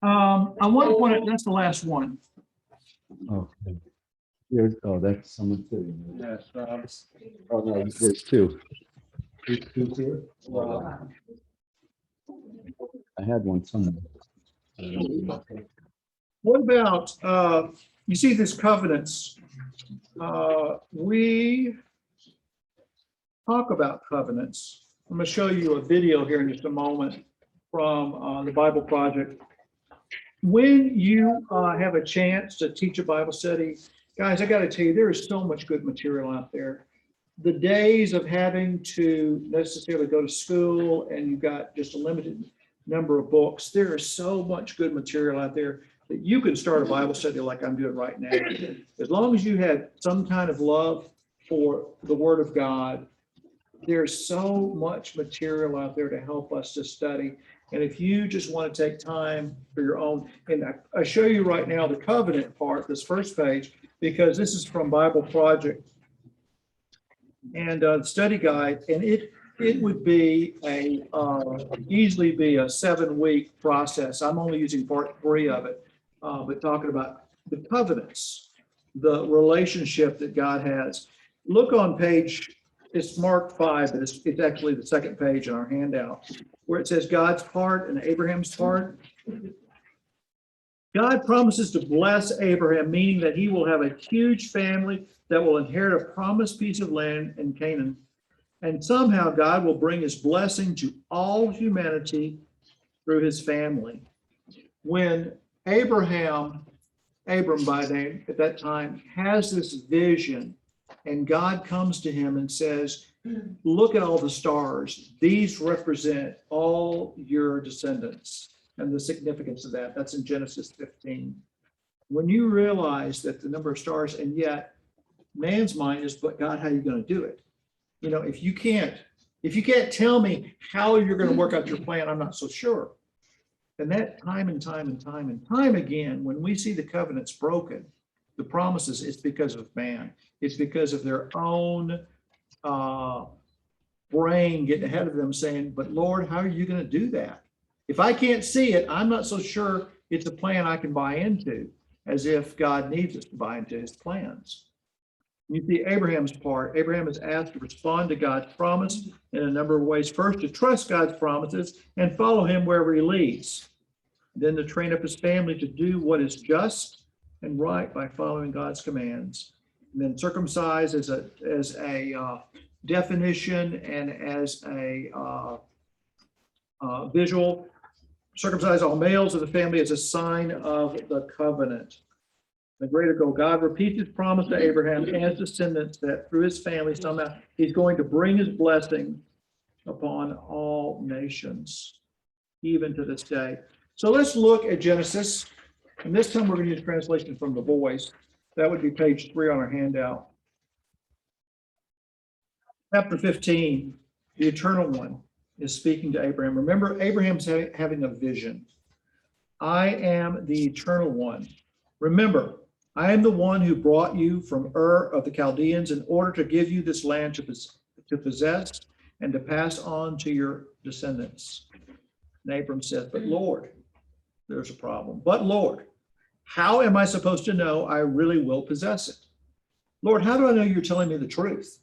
I want to point out, that's the last one. Okay. Here's, oh, that's someone sitting there. Yes. Oh, no, there's two. Two here? I had one somewhere. What about, you see this covenants? We talk about covenants. I'm going to show you a video here in just a moment from the Bible Project. When you have a chance to teach a Bible study, guys, I got to tell you, there is so much good material out there. The days of having to necessarily go to school and you've got just a limited number of books, there is so much good material out there that you can start a Bible study like I'm doing right now. As long as you have some kind of love for the Word of God, there's so much material out there to help us to study. And if you just want to take time for your own, and I show you right now the covenant part, this first page, because this is from Bible Project and the study guide, and it would be easily be a 7-week process. I'm only using part 3 of it, but talking about the covenants, the relationship that God has. Look on page, it's marked 5, but it's actually the second page in our handout, where it says God's part and Abraham's part. God promises to bless Abraham, meaning that he will have a huge family that will inherit a promised piece of land in Canaan. And somehow God will bring his blessing to all humanity through his family. When Abram by name at that time, has this vision, and God comes to him and says, look at all the stars. These represent all your descendants. And the significance of that, that's in Genesis 15. When you realize that the number of stars, and yet man's mind is, but God, how are you going to do it? You know, if you can't tell me how you're going to work out your plan, I'm not so sure. And that time and time again, when we see the covenants broken, the promises, it's because of man. It's because of their own brain getting ahead of them saying, but Lord, how are you going to do that? If I can't see it, I'm not so sure it's a plan I can buy into, as if God needs us to buy into his plans. You see Abraham's part. Abraham is asked to respond to God's promise in a number of ways. First, to trust God's promises and follow him wherever he leads. Then to train up his family to do what is just and right by following God's commands. And then circumcise as a definition and as a visual. Circumcise all males of the family as a sign of the covenant. The greater goal, God repeats his promise to Abraham and his descendants that through his family somehow he's going to bring his blessing upon all nations, even to this day. So let's look at Genesis. And this time we're going to use translation from the Voice. That would be page 3 on our handout. Chapter 15, the Eternal One is speaking to Abraham. Remember, Abraham's having a vision. I am the Eternal One. Remember, I am the one who brought you from Ur of the Chaldeans in order to give you this land to possess and to pass on to your descendants. And Abram says, but Lord, there's a problem. But Lord, how am I supposed to know I really will possess it? Lord, how do I know you're telling me the truth?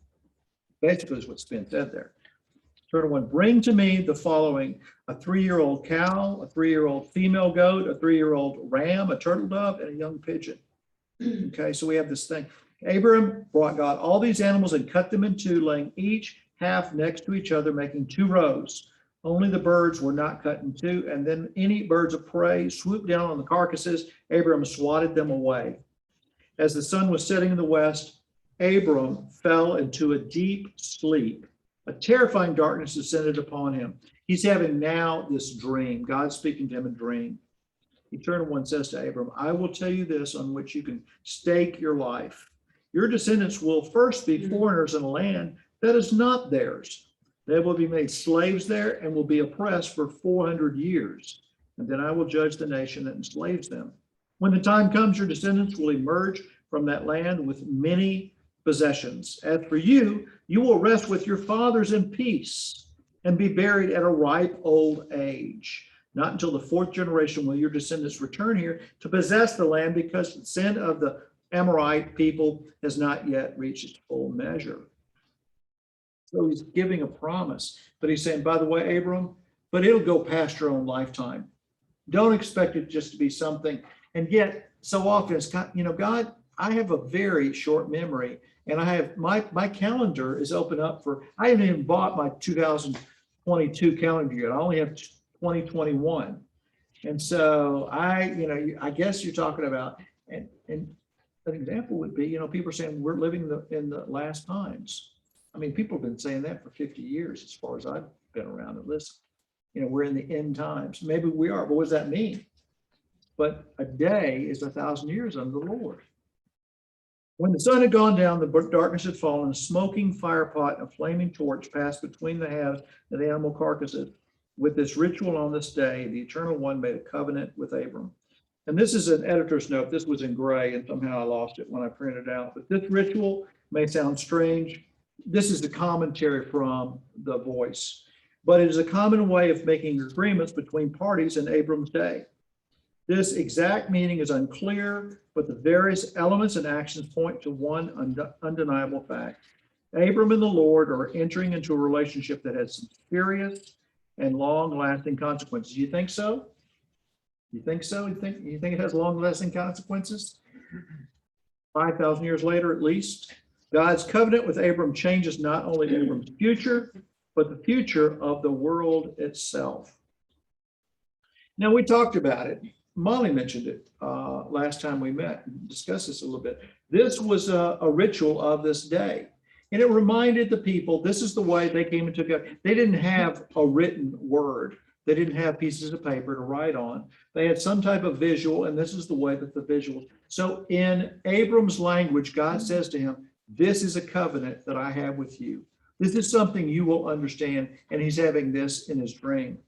Basically is what's been said there. Eternal One, bring to me the following: a 3-year-old cow, a 3-year-old female goat, a 3-year-old ram, a turtle dove, and a young pigeon. Okay, so we have this thing. Abram brought God all these animals and cut them in 2, laying each half next to each other, making 2 rows. Only the birds were not cut in 2, and then any birds of prey swooped down on the carcasses. Abram swatted them away. As the sun was setting in the west, Abram fell into a deep sleep. A terrifying darkness descended upon him. He's having now this dream. God's speaking to him in a dream. Eternal One says to Abram, I will tell you this on which you can stake your life. Your descendants will first be foreigners in a land that is not theirs. They will be made slaves there and will be oppressed for 400 years. And then I will judge the nation that enslaves them. When the time comes, your descendants will emerge from that land with many possessions. As for you, you will rest with your fathers in peace and be buried at a ripe old age. Not until the fourth generation will your descendants return here to possess the land, because the sin of the Amorite people has not yet reached its full measure. So he's giving a promise, but he's saying, by the way, Abram, but it'll go past your own lifetime. Don't expect it just to be something. And yet, so often it's, God, I have a very short memory, and I have my calendar is open up for, I haven't even bought my 2022 calendar yet. I only have 2021. And so I guess you're talking about, and an example would be, people are saying we're living in the last times. I mean, people have been saying that for 50 years, as far as I've been around and listened. We're in the end times. Maybe we are, but what does that mean? But a day is 1,000 years under the Lord. When the sun had gone down, the darkness had fallen, a smoking fire pot and a flaming torch passed between the halves of the animal carcasses. With this ritual on this day, the Eternal One made a covenant with Abram. And this is an editor's note. This was in gray, and somehow I lost it when I printed it out. But this ritual may sound strange. This is the commentary from The Voice. But it is a common way of making agreements between parties in Abram's day. This exact meaning is unclear, but the various elements and actions point to one undeniable fact. Abram and the Lord are entering into a relationship that has some serious and long-lasting consequences. You think so? You think so? You think it has long-lasting consequences? 5,000 years later, at least. God's covenant with Abram changes not only Abram's future, but the future of the world itself. Now, we talked about it. Molly mentioned it last time we met and discussed this a little bit. This was a ritual of this day. And it reminded the people, this is the way they came and took it. They didn't have a written word. They didn't have pieces of paper to write on. They had some type of visual, and this is the way that the visual. So in Abram's language, God says to him, this is a covenant that I have with you. This is something you will understand. And he's having this in his dream.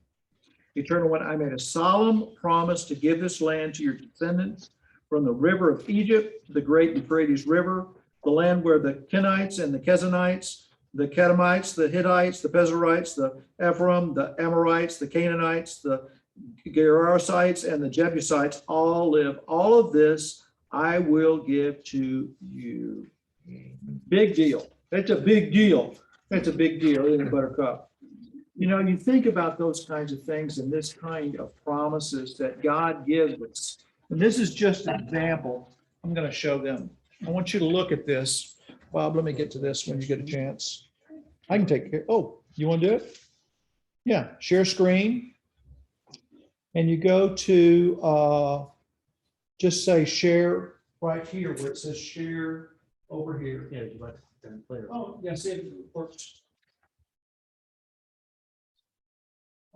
Eternal One, I made a solemn promise to give this land to your descendants from the river of Egypt to the great Euphrates River, the land where the Kenites and the Kezanites, the Kedemites, the Hittites, the Pezerites, the Ephraim, the Amorites, the Canaanites, the Gerasites, and the Jebusites all live. All of this I will give to you. Big deal. That's a big deal. That's a big deal, isn't it, Buttercup? You think about those kinds of things and this kind of promises that God gives us. And this is just an example. I'm going to show them. I want you to look at this. Bob, let me get to this when you get a chance. I can take care. Oh, you want to do it? Yeah, share screen. And you go to just say share right here where it says share over here. Yeah, you let them play. Oh, yeah, see if it works.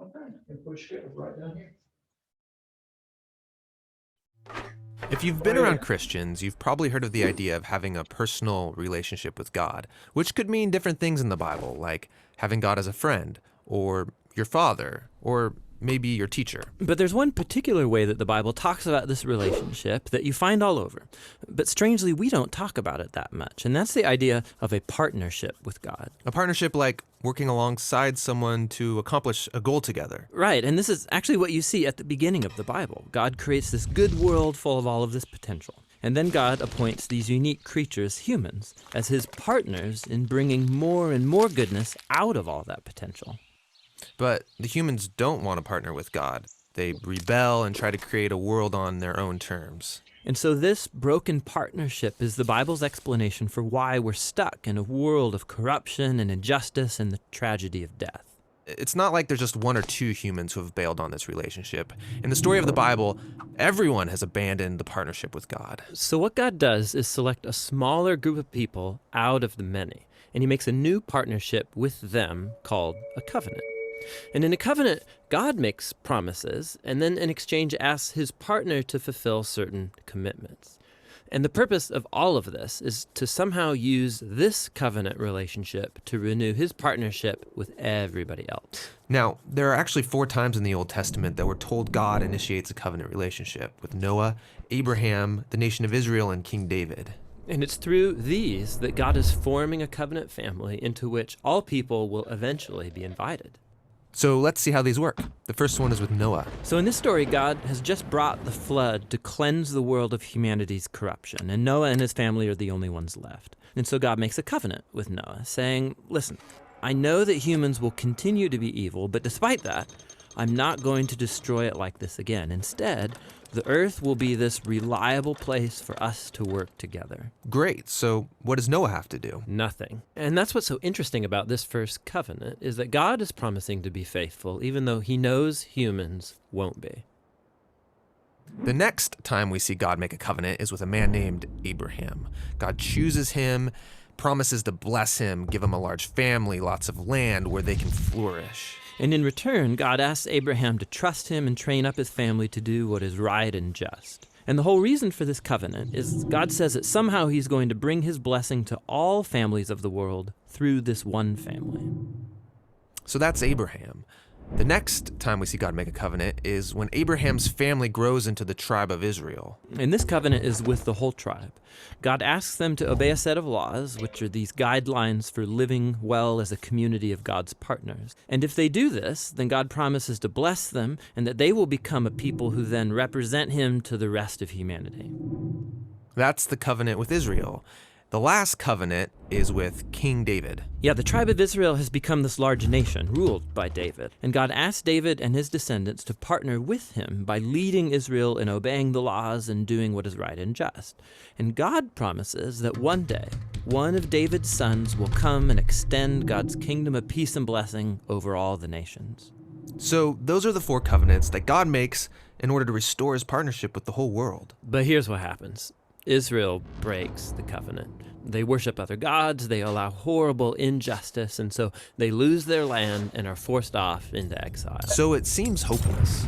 Okay, and push it right down here. If you've been around Christians, you've probably heard of the idea of having a personal relationship with God, which could mean different things in the Bible, like having God as a friend, or your father, or maybe your teacher. But there's one particular way that the Bible talks about this relationship that you find all over. But strangely, we don't talk about it that much. And that's the idea of a partnership with God. A partnership like working alongside someone to accomplish a goal together. Right, and this is actually what you see at the beginning of the Bible. God creates this good world full of all of this potential. And then God appoints these unique creatures, humans, as his partners in bringing more and more goodness out of all that potential. But the humans don't want to partner with God. They rebel and try to create a world on their own terms. And so this broken partnership is the Bible's explanation for why we're stuck in a world of corruption and injustice and the tragedy of death. It's not like there's just one or two humans who have bailed on this relationship. In the story of the Bible, everyone has abandoned the partnership with God. So what God does is select a smaller group of people out of the many, and he makes a new partnership with them called a covenant. And in a covenant, God makes promises, and then in exchange asks his partner to fulfill certain commitments. And the purpose of all of this is to somehow use this covenant relationship to renew his partnership with everybody else. Now, there are actually 4 times in the Old Testament that we're told God initiates a covenant relationship with Noah, Abraham, the nation of Israel, and King David. And it's through these that God is forming a covenant family into which all people will eventually be invited. So let's see how these work. The first one is with Noah. So in this story, God has just brought the flood to cleanse the world of humanity's corruption, and Noah and his family are the only ones left. And so God makes a covenant with Noah, saying, listen, I know that humans will continue to be evil, but despite that, I'm not going to destroy it like this again. Instead, the earth will be this reliable place for us to work together. Great. So what does Noah have to do? Nothing. And that's what's so interesting about this first covenant, is that God is promising to be faithful, even though he knows humans won't be. The next time we see God make a covenant is with a man named Abraham. God chooses him, promises to bless him, give him a large family, lots of land where they can flourish. And in return, God asks Abraham to trust him and train up his family to do what is right and just. And the whole reason for this covenant is God says that somehow he's going to bring his blessing to all families of the world through this one family. So that's Abraham. The next time we see God make a covenant is when Abraham's family grows into the tribe of Israel. And this covenant is with the whole tribe. God asks them to obey a set of laws, which are these guidelines for living well as a community of God's partners. And if they do this, then God promises to bless them and that they will become a people who then represent him to the rest of humanity. That's the covenant with Israel. The last covenant is with King David. Yeah, the tribe of Israel has become this large nation ruled by David. And God asked David and his descendants to partner with him by leading Israel in obeying the laws and doing what is right and just. And God promises that one day, one of David's sons will come and extend God's kingdom of peace and blessing over all the nations. So those are the 4 covenants that God makes in order to restore his partnership with the whole world. But here's what happens. Israel breaks the covenant. They worship other gods, they allow horrible injustice, and so they lose their land and are forced off into exile. So it seems hopeless.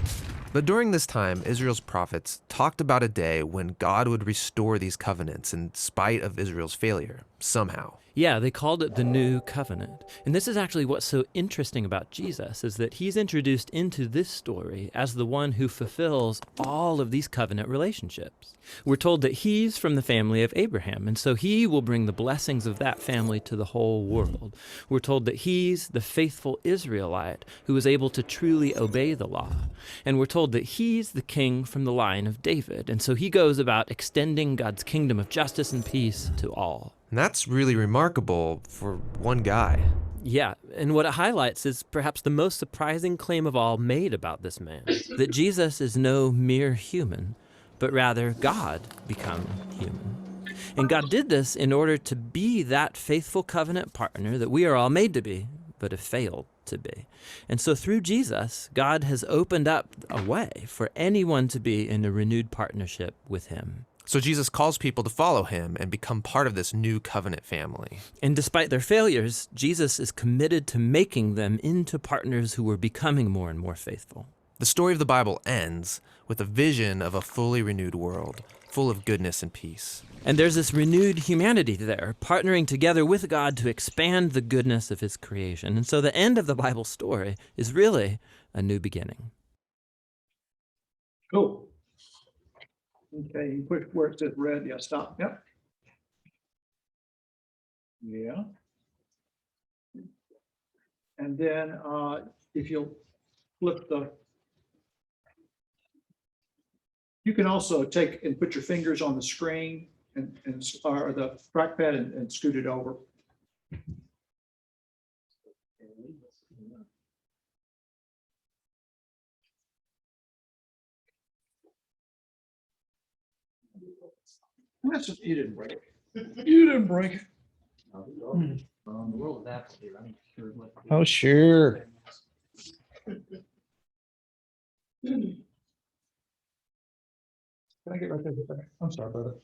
But during this time, Israel's prophets talked about a day when God would restore these covenants in spite of Israel's failure, somehow. Yeah, they called it the New Covenant. And this is actually what's so interesting about Jesus, is that he's introduced into this story as the one who fulfills all of these covenant relationships. We're told that he's from the family of Abraham, and so he will bring the blessings of that family to the whole world. We're told that he's the faithful Israelite who is able to truly obey the law. And we're told that he's the king from the line of David, and so he goes about extending God's kingdom of justice and peace to all. And that's really remarkable for one guy. Yeah, and what it highlights is perhaps the most surprising claim of all made about this man, that Jesus is no mere human, but rather God become human. And God did this in order to be that faithful covenant partner that we are all made to be, but have failed to be. And so through Jesus, God has opened up a way for anyone to be in a renewed partnership with him. So Jesus calls people to follow him and become part of this new covenant family. And despite their failures, Jesus is committed to making them into partners who are becoming more and more faithful. The story of the Bible ends with a vision of a fully renewed world, full of goodness and peace. And there's this renewed humanity there, partnering together with God to expand the goodness of his creation. And so the end of the Bible story is really a new beginning. Cool. Okay, you push where it says red, yeah, stop, yep. Yeah. And then if you'll flip you can also take and put your fingers on the screen and or the trackpad and scoot it over. That's you didn't break it. You didn't break it. Oh, sure. Can I get right there? I'm sorry, brother.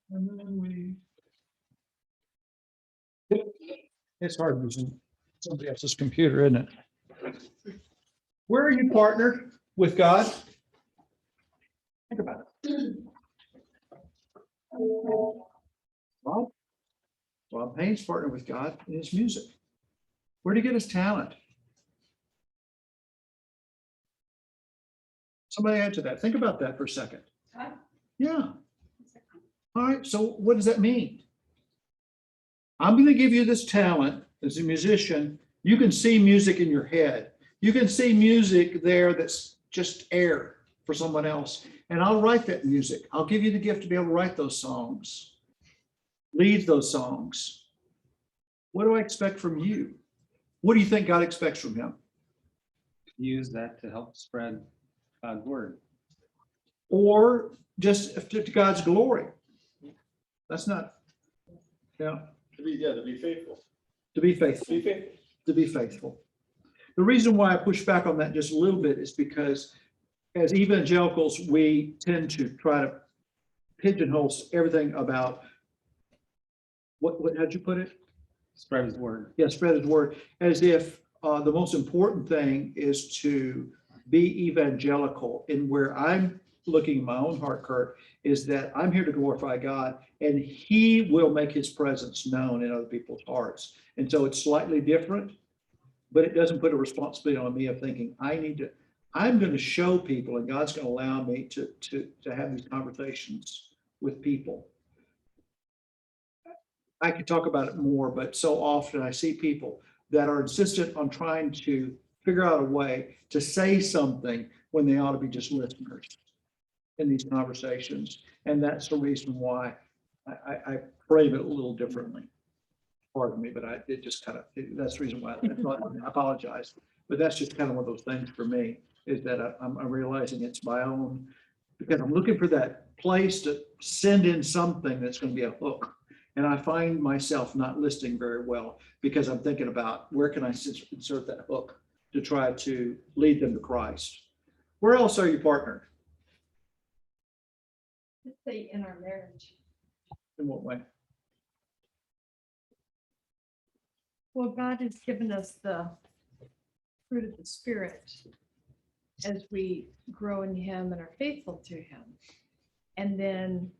And then it's hard using somebody else's computer, isn't it? Where are you partnered with God? Think about it. Bob Payne's partnered with God in his music. Where did he get his talent? Somebody answer that. Think about that for a second. Yeah. All right, so what does that mean? I'm going to give you this talent as a musician. You can see music in your head. You can see music there that's just air for someone else. And I'll write that music. I'll give you the gift to be able to write those songs, lead those songs. What do I expect from you? What do you think God expects from him? Use that to help spread God's word. Or just to God's glory? That's not, yeah. To be faithful. To be faithful. Be faithful. To be faithful. The reason why I push back on that just a little bit is because as evangelicals, we tend to try to pigeonhole everything about how'd you put it? Spread his word. Yeah, spread his word, as if the most important thing is to be evangelical. And where I'm looking in my own heart, Kurt, is that I'm here to glorify God, and he will make his presence known in other people's hearts. And so it's slightly different, but it doesn't put a responsibility on me of thinking I'm going to show people, and God's going to allow me to have these conversations with people. I could talk about it more, but so often I see people that are insistent on trying to figure out a way to say something when they ought to be just listeners in these conversations. And that's the reason why I frame it a little differently. Pardon me, but that's the reason why I apologize. But that's just kind of one of those things for me, is that I'm realizing it's my own, because I'm looking for that place to send in something that's going to be a hook. And I find myself not listening very well because I'm thinking about where can I insert that hook to try to lead them to Christ. Where else are you partnered? Let's say in our marriage. In what way? Well, God has given us the fruit of the Spirit as we grow in him and are faithful to him. And then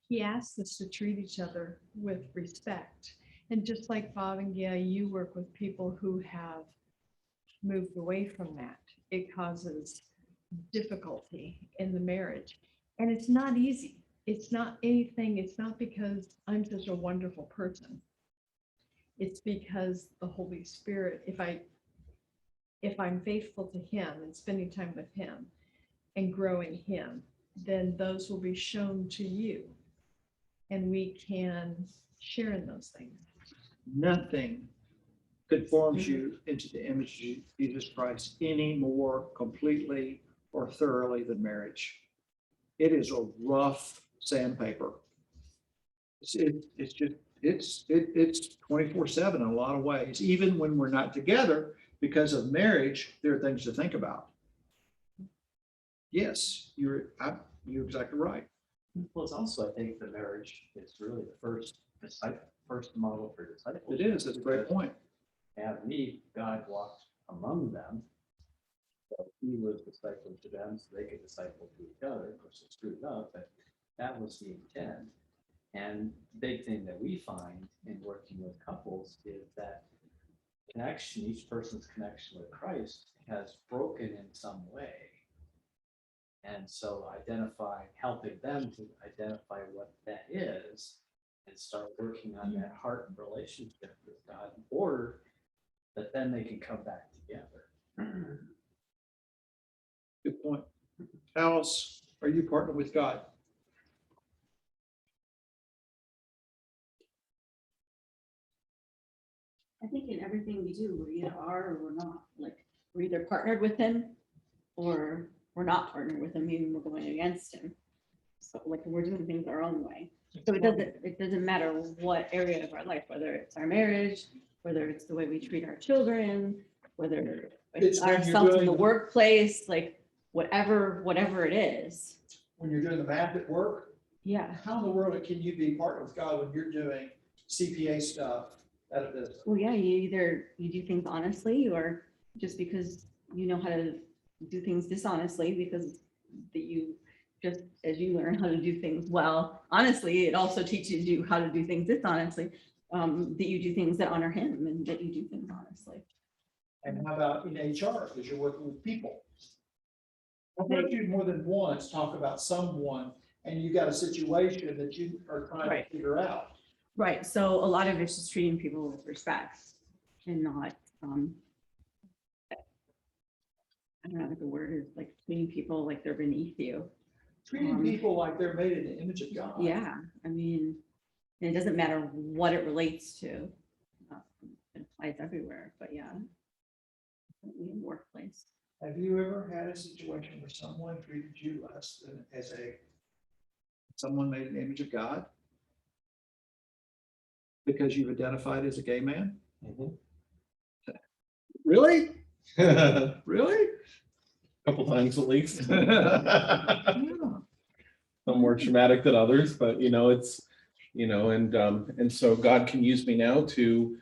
he asks us to treat each other with respect. And just like Bob and Gail, you work with people who have moved away from that. It causes difficulty in the marriage. And it's not easy. It's not anything. It's not because I'm such a wonderful person. It's because the Holy Spirit, if I'm faithful to him and spending time with him and growing him, then those will be shown to you. And we can share in those things. Nothing conforms you into the image of Jesus Christ any more completely or thoroughly than marriage. It is a rough sandpaper. It's 24/7 in a lot of ways. Even when we're not together, because of marriage, there are things to think about. Yes, you're exactly right. Well, it's also, I think, the marriage is really the first model for discipleship. It is. It's a great point. Adam and Eve, God walked among them. So he was disciple to them, so they could disciple to each other. Of course, it screwed up, but that was the intent. And the big thing that we find in working with couples is that connection, each person's connection with Christ has broken in some way. And so helping them to identify what that is and start working on that heart and relationship with God in order that then they can come back together. Good point. How else are you partnered with God? I think in everything we do, we either are or we're not. Like, we're either partnered with him or we're not partnered with him, meaning we're going against him. So like we're doing things our own way. So it doesn't matter what area of our life, whether it's our marriage, whether it's the way we treat our children, whether it's ourselves in the workplace, like whatever it is. When you're doing the math at work, Yeah. how in the world can you be partnered with God when you're doing CPA stuff at a business? Well, yeah, you do things honestly, or just because you know how to do things dishonestly, because just as you learn how to do things well, honestly, it also teaches you how to do things dishonestly, that you do things that honor him and that you do things honestly. And how about in HR, because you're working with people? I've heard you more than once talk about someone and you got a situation that you are trying to Right. figure out. Right, so a lot of it's just treating people with respect and not, I don't know what the word is, like treating people like they're beneath you. Treating people like they're made in the image of God. Yeah, I mean, and it doesn't matter what it relates to. It applies everywhere, but yeah. Certainly in workplace. Have you ever had a situation where someone treated you less than as someone made in the image of God? Because you've identified as a gay man? Really? Really? Couple times at least. Yeah. Some more traumatic than others, but it's, and so God can use me now to,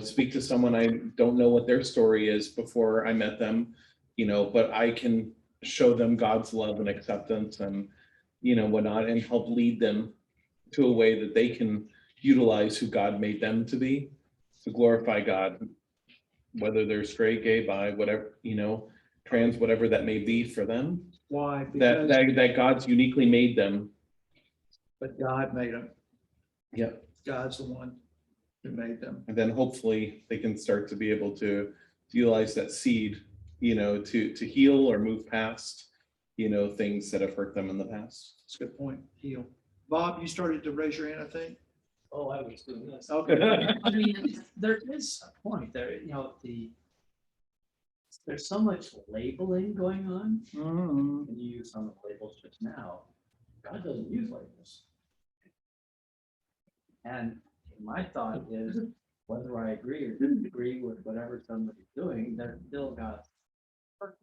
speak to someone I don't know what their story is before I met them, but I can show them God's love and acceptance and, whatnot, and help lead them to a way that they can utilize who God made them to be, to glorify God, whether they're straight, gay, bi, whatever, trans, whatever that may be for them. Why? That Because, that God's uniquely made them. but God made them. Yep. God's the one who made them. And then hopefully they can start to be able to utilize that seed, to heal or move past, things that have hurt them in the past. That's a good point. Heal. Bob, you started to raise your hand, I think. Oh, I was doing this. Okay. I mean, there is a point there, there's so much labeling going on, Mhm. and you use some of the labels just now. God doesn't use labels. And my thought is, whether I agree or disagree with whatever somebody's doing, they're still God's purpose.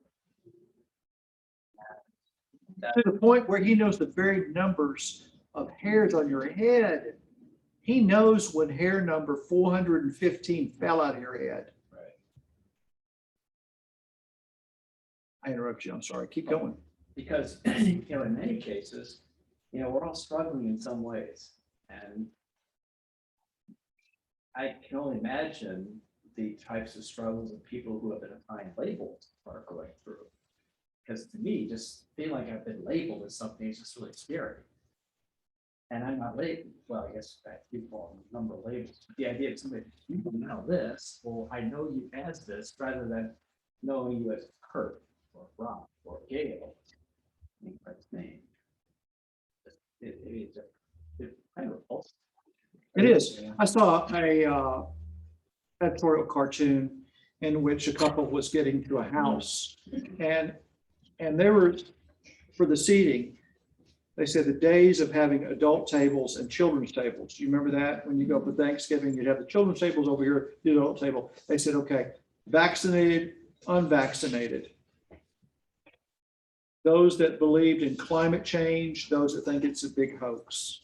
To the point where he knows the very numbers of hairs on your head. He knows when hair number 415 fell out of your head. Right. I interrupt you. I'm sorry. Keep going. Because, in many cases, we're all struggling in some ways. And I can only imagine the types of struggles of people who have been assigned labels are going through. Because to me, just feeling like I've been labeled as something is just really scary. And I'm not labeled, well, I guess I do fall in a number of labels. But the idea of somebody, you know this, well, I know you as this, rather than knowing you as Kurt or Rob or Gail. By his name. It's kind of repulsive. It is. I saw a editorial cartoon in which a couple was getting to a house and they were, for the seating, they said the days of having adult tables and children's tables. Do you remember that? When you go for Thanksgiving, you'd have the children's tables over here, the adult table. They said, okay, vaccinated, unvaccinated. Those that believed in climate change, those that think it's a big hoax.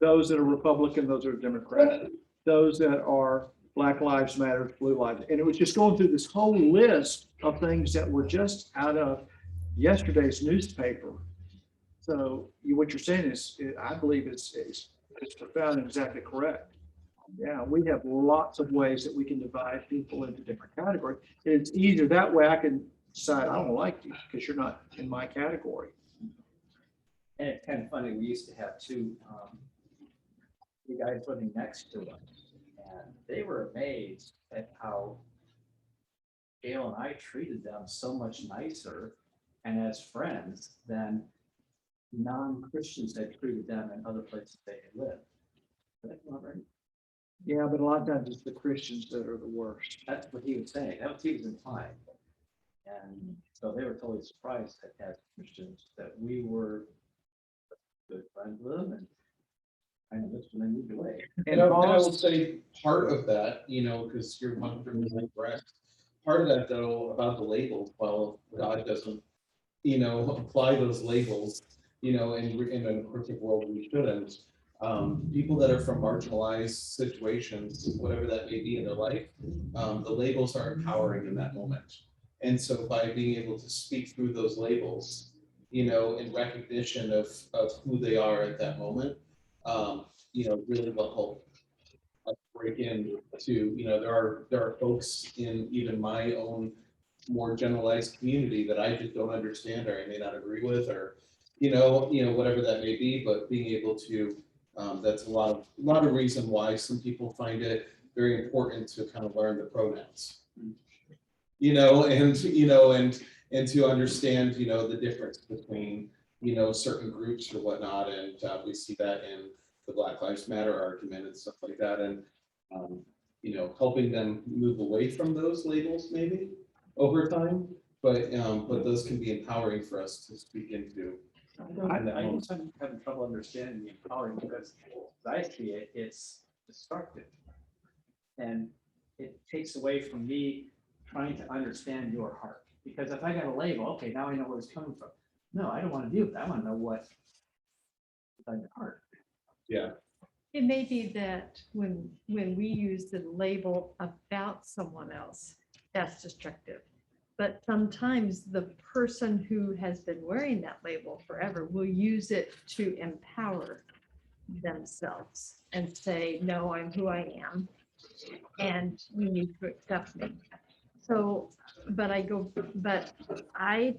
Those that are Republican, those that are Democrat. Those that are Black Lives Matter, Blue Lives. And it was just going through this whole list of things that were just out of yesterday's newspaper. So what you're saying is, I believe it's profound and exactly correct. Yeah, we have lots of ways that we can divide people into different categories. It's easier that way. I can decide I don't like you because you're not in my category. And it's kind of funny, we used to have two guys living next to us, and they were amazed at how Gail and I treated them so much nicer and as friends than non-Christians had treated them in other places they had lived. That's not right. Yeah, but a lot of times it's the Christians that are the worst. That's what he was saying. That's what he was implying. And so they were totally surprised that as Christians that we were good friends with them and kind of just when they moved away. And I will say part of that, because you're one from the rest. Part of that though, about the labels, well, God doesn't, apply those labels, in a perfect world we shouldn't. People that are from marginalized situations, whatever that may be in their life, the labels are empowering in that moment. And so by being able to speak through those labels, in recognition of who they are at that moment, really will help us break in to, there are folks in even my own more generalized community that I just don't understand or I may not agree with, or, whatever that may be, but being able to, that's a lot of reason why some people find it very important to kind of learn the pronouns. And to understand, the difference between, certain groups or whatnot, and we see that in the Black Lives Matter argument and stuff like that, and helping them move away from those labels maybe over time, but those can be empowering for us to speak into. I guess I'm having trouble understanding the empowering because as I see it, it's destructive. And it takes away from me trying to understand your heart. Because if I got a label, okay, now I know where it's coming from. No, I don't want to do that. I want to know what's inside your heart. Yeah. It may be that when we use the label about someone else, that's destructive. But sometimes the person who has been wearing that label forever will use it to empower themselves and say, no, I'm who I am, and you need to accept me. So, but I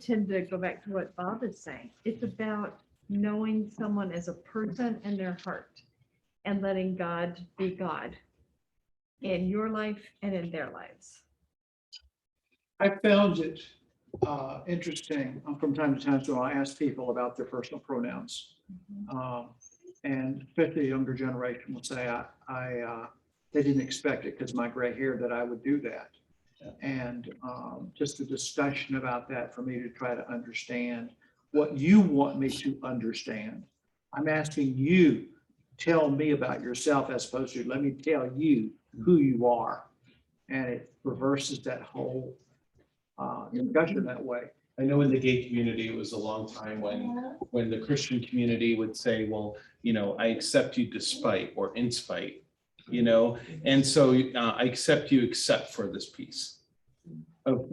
tend to go back to what Bob is saying. It's about knowing someone as a person and their heart and letting God be God in your life and in their lives. I found it interesting from time to time, so I ask people about their personal pronouns. And especially the younger generation will say, they didn't expect it because my gray hair that I would do that. And just a discussion about that for me to try to understand what you want me to understand. I'm asking you, tell me about yourself as opposed to let me tell you who you are. And it reverses that whole discussion that way. I know in the gay community, it was a long time when the Christian community would say, well, I accept you despite or in spite, and so I accept you except for this piece of,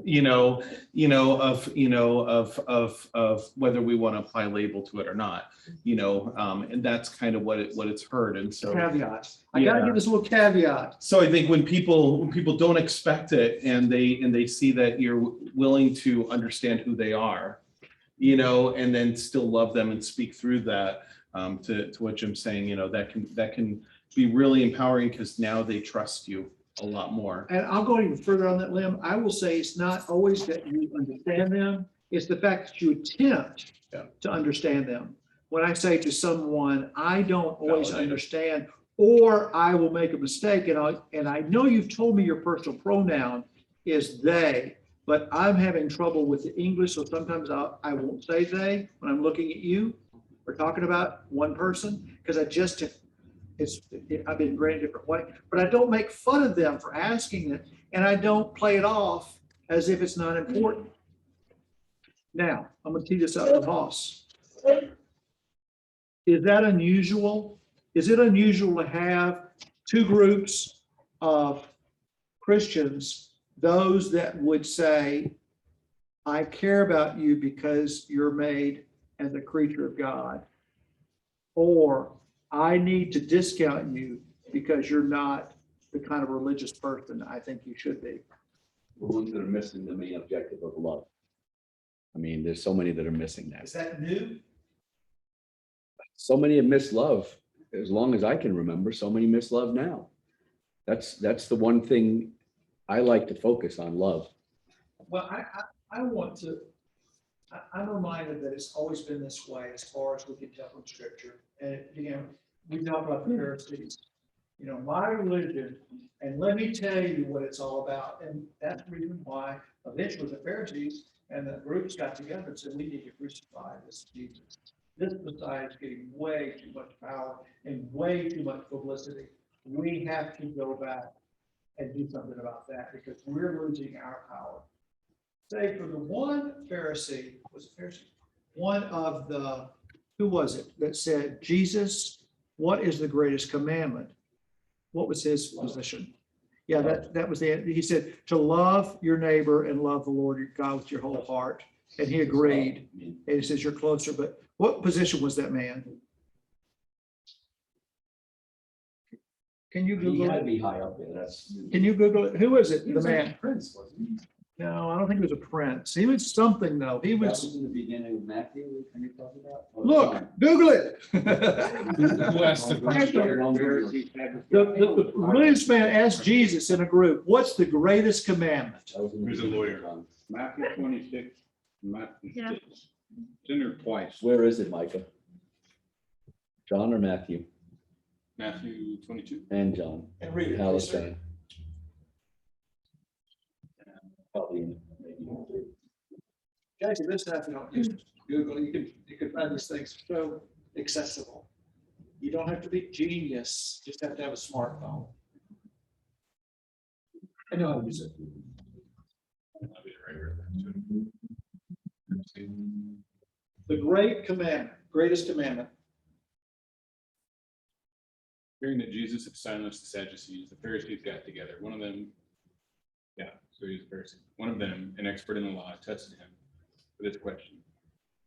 of whether we want to apply a label to it or not, and that's kind of what it's heard. And so Caveat. I gotta give this little caveat. so I think when people don't expect it and they see that you're willing to understand who they are, and then still love them and speak through that, to what Jim's saying, that can be really empowering because now they trust you a lot more. And I'll go even further on that limb. I will say it's not always that you understand them. It's the fact that you attempt to understand them. When I say to someone, I don't always Validate it. understand, or I will make a mistake, and I know you've told me your personal pronoun is they, but I'm having trouble with the English, so sometimes I won't say they when I'm looking at you. We're talking about one person, because I've been graded a different way, but I don't make fun of them for asking it, and I don't play it off as if it's not important. Now, I'm gonna tee this up to Hoss. Is that unusual? Is it unusual to have two groups of Christians, those that would say, I care about you because you're made as a creature of God, or I need to discount you because you're not the kind of religious person I think you should be? The ones that are missing the main objective of love. I mean, there's so many that are missing that. Is that new? So many have missed love. As long as I can remember, so many miss love now. That's the one thing I like to focus on, love. Well, I want to, I'm reminded that it's always been this way as far as we can tell from scripture. And, we talk about the Pharisees, my religion, and let me tell you what it's all about. And that's the reason why eventually the Pharisees and the groups got together and said, we need to crucify this Jesus. This Messiah is getting way too much power and way too much publicity. We have to go back and do something about that because we're losing our power. Say for the one Pharisee, was it Pharisee? One of the, who was it that said, Jesus, what is the greatest commandment? What was his position? Yeah, that was the, he said, to love your neighbor and love the Lord your God with your whole heart. And he agreed. And he says, you're closer, but what position was that man? Can you He Google had to it? be high up there. That's. Can you Google it? Who is it? The man. Prince, wasn't he? No, I don't think he was a prince. He was something though. He That was, was in the beginning of Matthew, can you talk about? Or look, John? Google it. Who asked the question? The religious man asked Jesus in a group, what's the greatest commandment? Who's a lawyer? Matthew 26, Matthew Yeah. 6. It's in there twice. Where is it, Micah? John or Matthew? Matthew 22. And John. And read it. How please, it's sir. saying. Probably maybe. Guys, this stuff, you don't use Google, you can find these things so accessible. You don't have to be genius, just have to have a smartphone. I know how to use it. I'll be right here. The great commandment, greatest commandment. Hearing that Jesus had silenced the Sadducees, the Pharisees got together. One of them, so he was a Pharisee. One of them, an expert in the law, tested him with this question: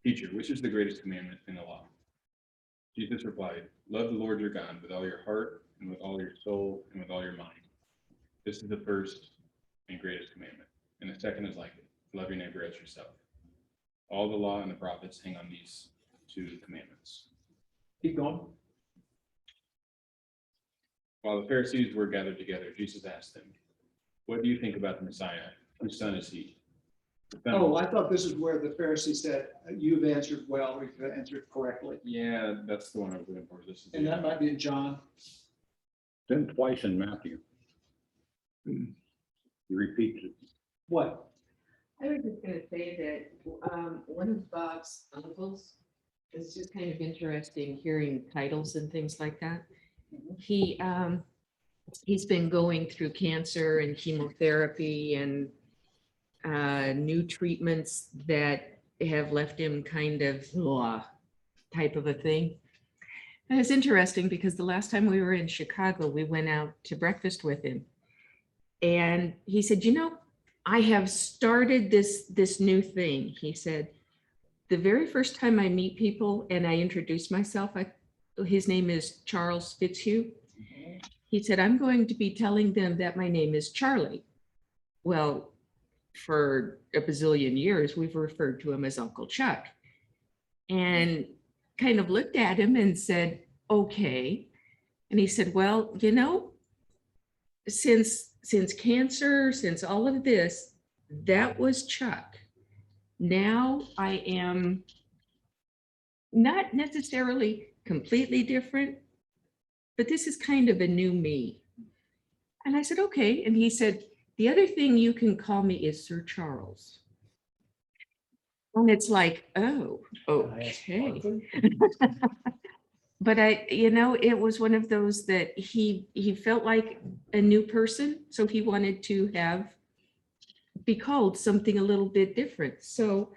Teacher, which is the greatest commandment in the law? Jesus replied, love the Lord your God with all your heart and with all your soul and with all your mind. This is the first and greatest commandment. And the second is like it: love your neighbor as yourself. All the law and the prophets hang on these two commandments. Keep going. While the Pharisees were gathered together, Jesus asked them, what do you think about the Messiah? Whose son is he? The son- Oh, I thought this is where the Pharisee said, you've answered well, or you've answered correctly. Yeah, that's the one I was looking for. This is And that might be in John. then twice in Matthew. He repeats it. What? I was just gonna say that one of Bob's uncles, it's just kind of interesting hearing titles and things like that. He's been going through cancer and chemotherapy and new treatments that have left him kind of type of a thing. And it's interesting because the last time we were in Chicago, we went out to breakfast with him. And he said, I have started this new thing. He said, the very first time I meet people and I introduce myself, his name is Charles Fitzhugh. He said, I'm going to be telling them that my name is Charlie. Well, for a bazillion years, we've referred to him as Uncle Chuck. And kind of looked at him and said, okay. And he said, well, since cancer, since all of this, that was Chuck. Now I am not necessarily completely different, but this is kind of a new me. And I said, okay. And he said, the other thing you can call me is Sir Charles. And it's like, oh, okay. But it was one of those that he felt like a new person. So he wanted to be called something a little bit different. So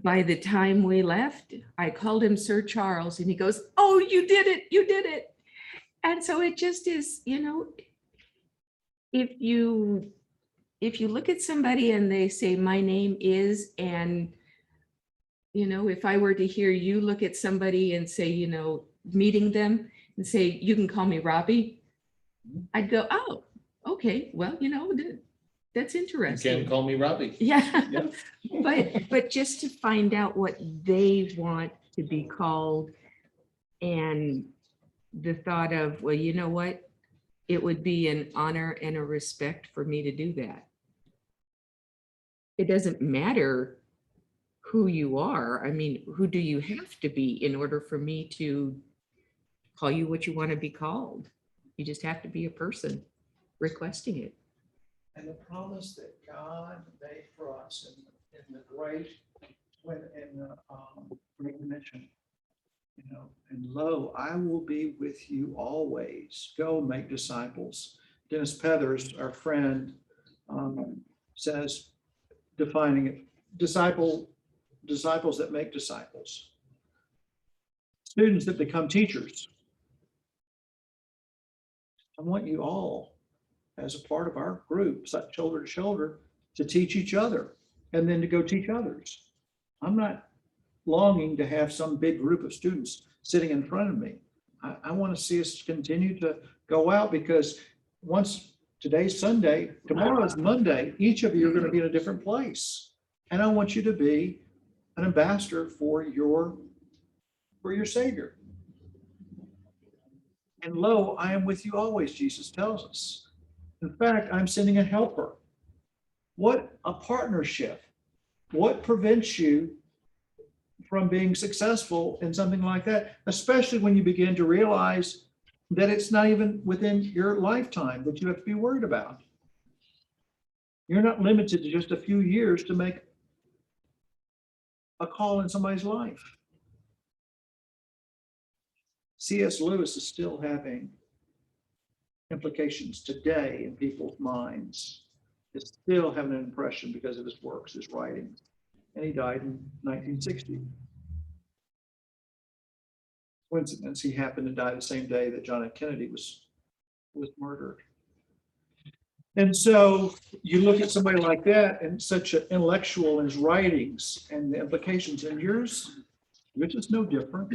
by the time we left, I called him Sir Charles and he goes, oh, you did it. You did it. And so it just is, if you look at somebody and they say, my name is, and if I were to hear you look at somebody and say, meeting them and say, you can call me Robbie, I'd go, oh, okay, well, that's interesting. You can call me Robbie. Yeah, Yeah. but just to find out what they want to be called, and the thought of, well, you know what? It would be an honor and a respect for me to do that. It doesn't matter who you are. I mean, who do you have to be in order for me to call you what you want to be called? You just have to be a person requesting it. And the promise that God made for us in the Great Commission, and lo, I will be with you always. Go make disciples. Dennis Pethers, our friend, says, defining it, disciples that make disciples, students that become teachers. I want you all, as a part of our group, shoulder to shoulder, to teach each other and then to go teach others. I'm not longing to have some big group of students sitting in front of me. I want to see us continue to go out, because once Today's Sunday, tomorrow's Monday. Each of you are going to be in a different place. And I want you to be an ambassador for your Savior. And lo, I am with you always, Jesus tells us. In fact, I'm sending a helper. What a partnership. What prevents you from being successful in something like that, especially when you begin to realize that it's not even within your lifetime that you have to be worried about. You're not limited to just a few years to make a call in somebody's life. C.S. Lewis is still having implications today in people's minds. It's still having an impression because of his works, his writings. And he died in 1960. Coincidence, he happened to die the same day that John F. Kennedy was murdered. And so you look at somebody like that and such an intellectual in his writings and the implications, and yours is no different.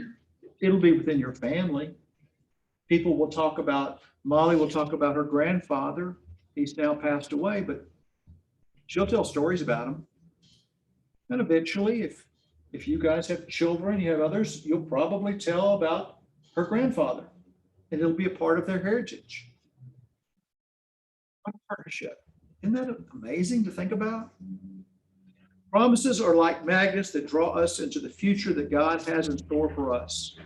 It'll be within your family. People will talk about, Molly will talk about her grandfather. He's now passed away, but she'll tell stories about him. And eventually, if you guys have children, you have others, you'll probably tell about her grandfather, and it'll be a part of their heritage. What a partnership. Isn't that amazing to think about? Promises are like magnets that draw us into the future that God has in store for us.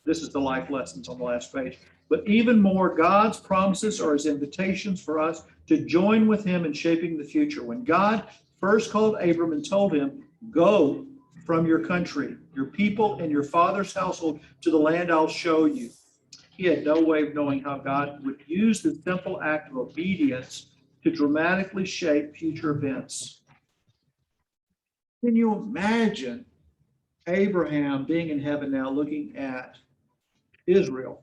This is the life lessons on the last page. But even more, God's promises are his invitations for us to join with him in shaping the future. When God first called Abram and told him, go from your country, your people, and your father's household to the land I'll show you, he had no way of knowing how God would use the simple act of obedience to dramatically shape future events. Can you imagine Abraham being in heaven now looking at Israel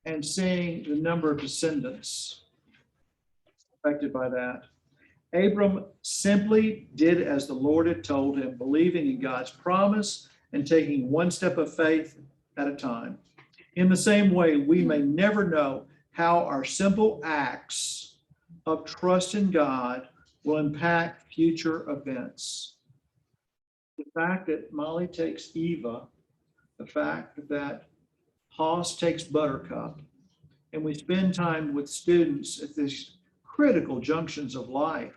and seeing the number of descendants affected by that? Abram simply did as the Lord had told him, believing in God's promise and taking one step of faith at a time. In the same way, we may never know how our simple acts of trust in God will impact future events. The fact that Molly takes Eva, the fact that Hoss takes Buttercup, and we spend time with students at these critical junctions of life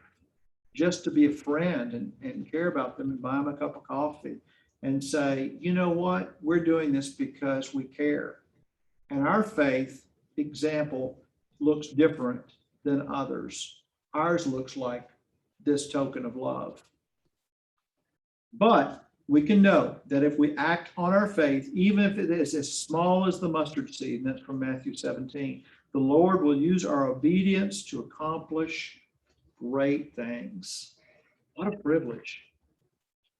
just to be a friend and care about them and buy them a cup of coffee and say, you know what, we're doing this because we care. And our faith example looks different than others. Ours looks like this token of love. But we can know that if we act on our faith, even if it is as small as the mustard seed, and that's from Matthew 17, the Lord will use our obedience to accomplish great things. What a privilege.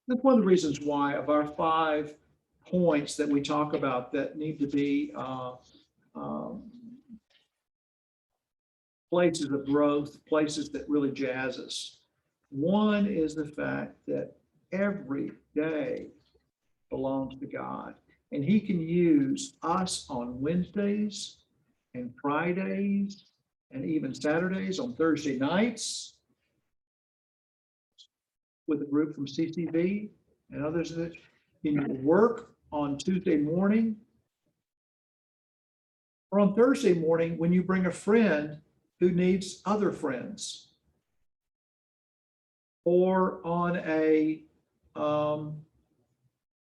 That's one of the reasons why of our 5 points that we talk about that need to be places of growth, places that really jazz us. One is the fact that every day belongs to God, and he can use us on Wednesdays and Fridays and even Saturdays, on Thursday nights with a group from CCV and others that in your work on Tuesday morning, or on Thursday morning when you bring a friend who needs other friends, or on a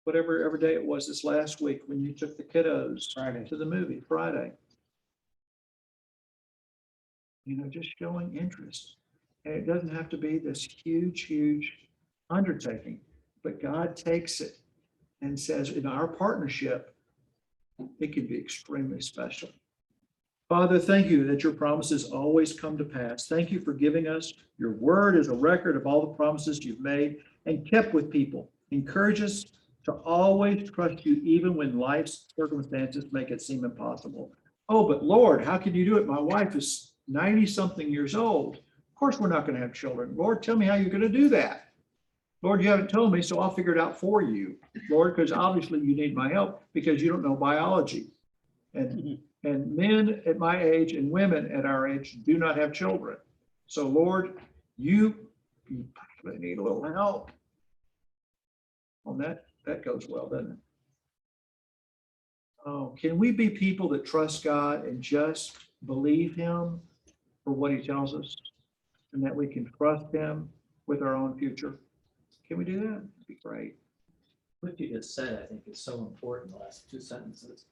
whatever every day it was this last week when you took the kiddos Friday. to the movie, Friday. You know, just showing interest. And it doesn't have to be this huge undertaking, but God takes it and says, in our partnership, it can be extremely special. Father, thank you that your promises always come to pass. Thank you for giving us your word as a record of all the promises you've made and kept with people. Encourage us to always trust you, even when life's circumstances make it seem impossible. Oh, but Lord, how can you do it? My wife is 90-something years old. Of course, we're not going to have children. Lord, tell me how you're going to do that. Lord, you haven't told me, so I'll figure it out for you. Lord, because obviously you need my help because you don't know biology. And And men at my age and women at our age do not have children. So Lord, you probably need a little help on that. That goes well, doesn't it? Oh, can we be people that trust God and just believe him for what he tells us? And that we can trust him with our own future? Can we do that? That'd be great. What you just said, I think, is so important, the last two sentences.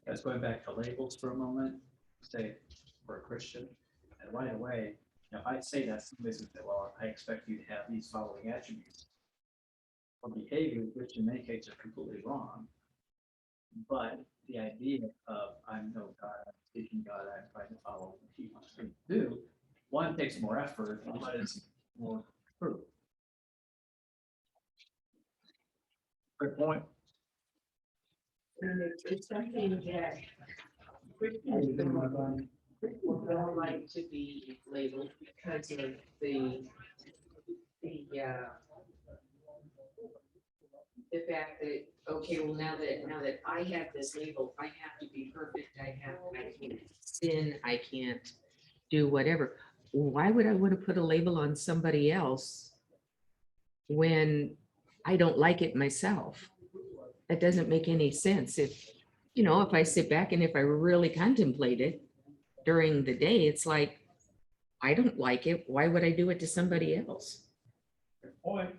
That's going back to labels for a moment, say, for a Christian, and right away, if I say that, somebody's gonna say, well, I expect you to have these following attributes. Or behavior, which in many cases are completely wrong. But the idea of, I know God, I'm seeking God, I'm trying to follow what he wants me to do, one takes more effort, one is more proof. Great point. And it's something that Christians don't like to be labeled because of the fact that, okay, well, now that I have this label, I have to be perfect, I can't sin, I can't do whatever. Why would I want to put a label on somebody else when I don't like it myself? That doesn't make any sense. If I sit back and if I really contemplate it during the day, it's like, I don't like it. Why would I do it to somebody else? Good point.